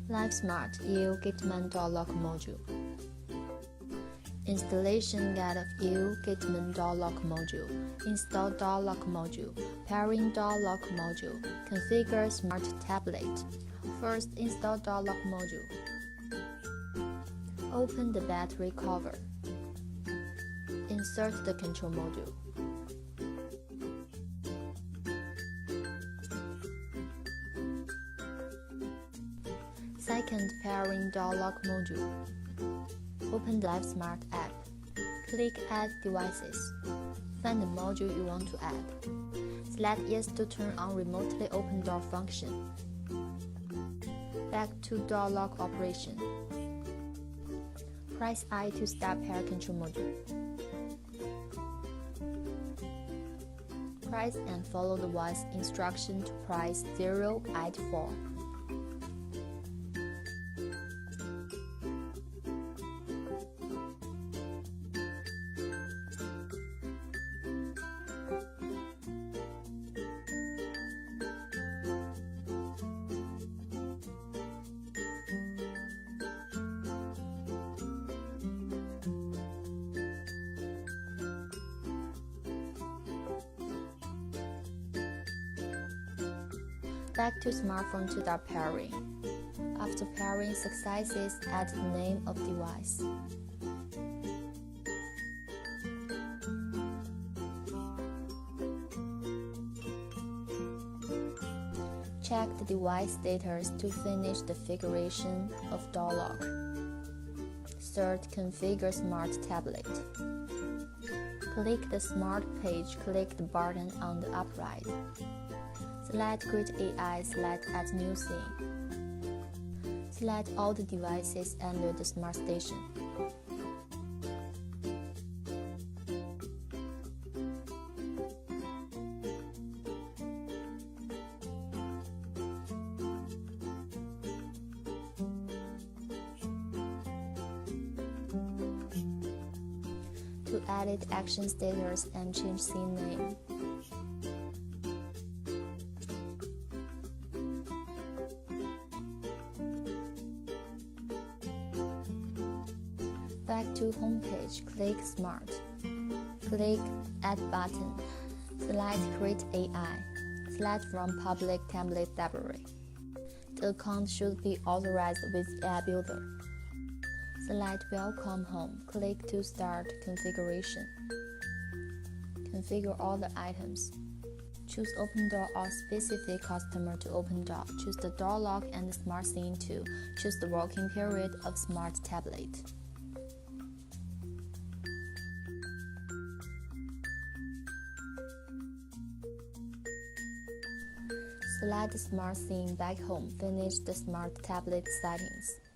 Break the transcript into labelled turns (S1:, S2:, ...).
S1: LifeSmart Yale Gitman Door Lock Module. Installation guide of Yale Gitman Door Lock Module. Install Door Lock Module. Pairing Door Lock Module. Configure Smart Tablet. First, install Door Lock Module. Open the battery cover. Insert the control module. Second, pairing door lock module. Open the LifeSmart app. Click Add Devices. Find the module you want to add. Select Yes to turn on remotely open door function. Back to door lock operation. Press I to start pair control module. Press and follow the voice instruction to press 0 at 4. Back to smartphone to start pairing. After pairing successes, add the name of device. Check the device status to finish the configuration of door lock. Third, configure Smart Tablet. Click the Smart page, click the button on the upper right. Select Create AI, select Add New Scene. Select all the devices under the Smart Station. To edit action status and change scene name. Back to home page, click Smart. Click Add button. Select Create AI. Select from Public Template Library. The account should be authorized with App Builder. Select Welcome Home. Click to start configuration. Configure all the items. Choose Open Door or Specific Customer to open door. Choose the door lock and the Smart Scene to choose the working period of Smart Tablet. Select the Smart Scene back home. Finish the Smart Tablet settings.